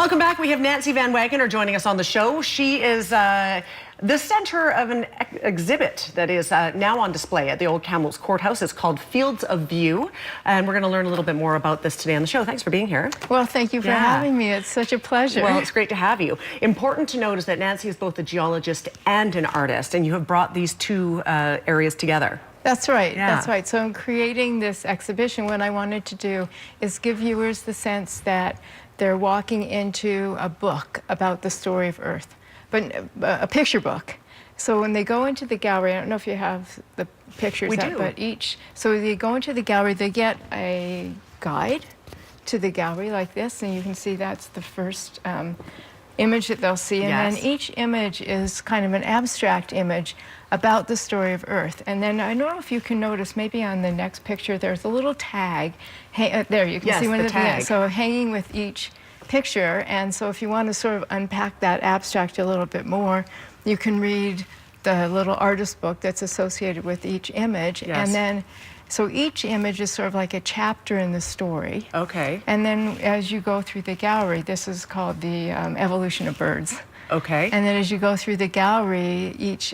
Welcome back. We have Nancy Van Wagener joining us on the show. She is the center of an exhibit that is now on display at the Old Kamloops Courthouse. It's called Fields of View, and we're going to learn a little bit more about this today on the show. Thanks for being here. Well, thank you for having me. It's such a pleasure. Well, it's great to have you. Important to note is that Nancy is both a geologist and an artist, and you have brought these two areas together. That's right. Yeah. That's right. So in creating this exhibition, what I wanted to do is give viewers the sense that they're walking into a book about the story of Earth, but a picture book. So when they go into the gallery, I don't know if you have the pictures up, but so they go into the gallery, they get a guide to the gallery like this, and you can see that's the first image that they'll see, and then each image is kind of an abstract image about the story of Earth. And then I don't know if you can notice, maybe on the next picture, there's a little tag. There, you can see one of the tags. So hanging with each picture, and so if you want to sort of unpack that abstract a little bit more, you can read the little artist book that's associated with each image, and then so each image is sort of like a chapter in the story. Okay. And then as you go through the gallery, this is called the evolution of birds. Okay. And then as you go through the gallery, each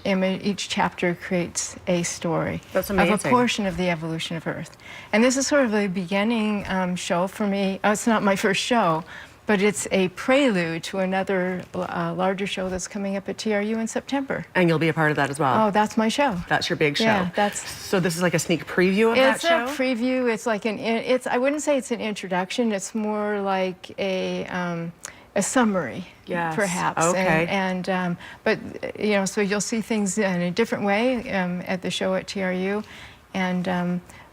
chapter creates a story. That's amazing. Of a portion of the evolution of Earth. And this is sort of the beginning show for me. It's not my first show, but it's a prelude to another larger show that's coming up at TRU in September. And you'll be a part of that as well? Oh, that's my show. That's your big show. Yeah, so this is like a sneak preview of that show? It's a preview. It's like I wouldn't say it's an introduction. It's more like a summary, perhaps. Okay. But you know, so you'll see things in a different way at the show at TRU,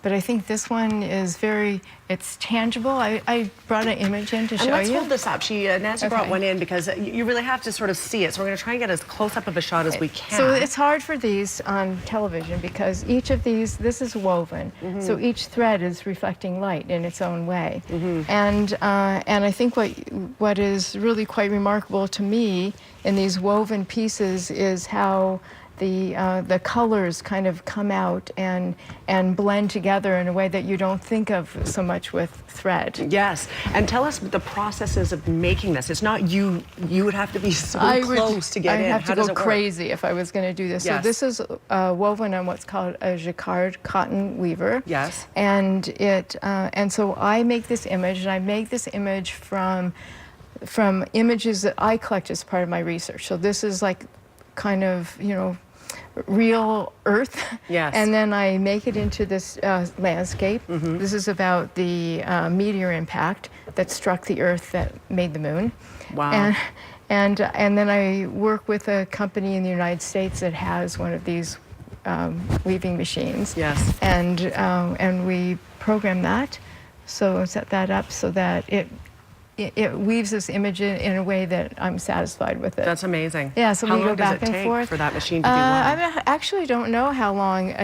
but I think this one is it's tangible. I brought an image in to show you. And let's hold this up. Nancy brought one in because you really have to sort of see it. So we're going to try and get as close up of a shot as we can. So it's hard for these on television because each of these, this is woven. So each thread is reflecting light in its own way. And I think what is really quite remarkable to me in these woven pieces is how the colors kind of come out and blend together in a way that you don't think of so much with thread. Yes, and tell us the processes of making this. It's not you would have to be so close to get in. I'd have to go crazy if I was going to do this. Yes. So this is woven on what's called a jacquard cotton weaver. Yes. And so I make this image, and I make this image from images that I collect as part of my research. So this is like kind of, you know, real Earth. Yes. And then I make it into this landscape. This is about the meteor impact that struck the Earth that made the moon. Wow. And then I work with a company in the United States that has one of these weaving machines. Yes. And we program that, so set that up so that it weaves this image in a way that I'm satisfied with it. That's amazing. Yeah, so we go back and forth. For that machine to do one? I actually don't know how long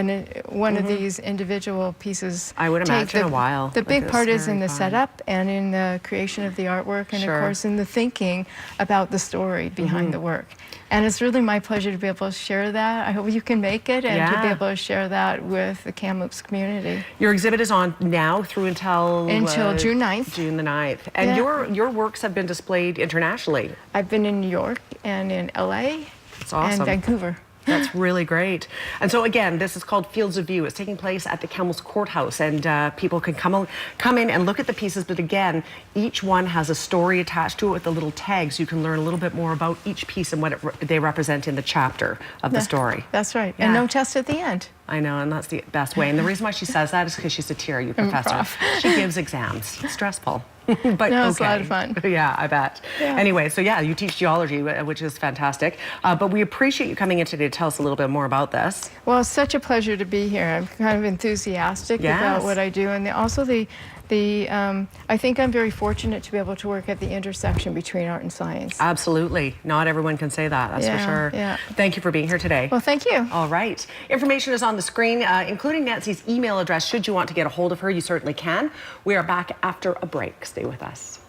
one of these individual pieces I would imagine a while. The big part is in the setup and in the creation of the artwork and, of course, in the thinking about the story behind the work. And it's really my pleasure to be able to share that. I hope you can make it and to be able to share that with the Kamloops community. Your exhibit is on now through until June 9th. June the 9th. And your works have been displayed internationally. I've been in New York and in LA and Vancouver. That's really great. And so again, this is called Fields of View. It's taking place at the Kamloops Courthouse, and people can come in and look at the pieces. But again, each one has a story attached to it with the little tags. You can learn a little bit more about each piece and what they represent in the chapter of the story. That's right. Yeah. And no test at the end. I know, and that's the best way. And the reason why she says that is because she's a TRU professor. She gives exams. It's stressful. But no, it's a lot of fun. Yeah, I bet. Yeah. Anyway, so yeah, you teach geology, which is fantastic. But we appreciate you coming in today to tell us a little bit more about this. Well, it's such a pleasure to be here. I'm kind of enthusiastic about what I do, and also I think I'm very fortunate to be able to work at the intersection between art and science. Absolutely. Not everyone can say that, that's for sure. Yeah. Thank you for being here today. Well, thank you. All right. Information is on the screen, including Nancy's email address. Should you want to get a hold of her, you certainly can. We are back after a break. Stay with us.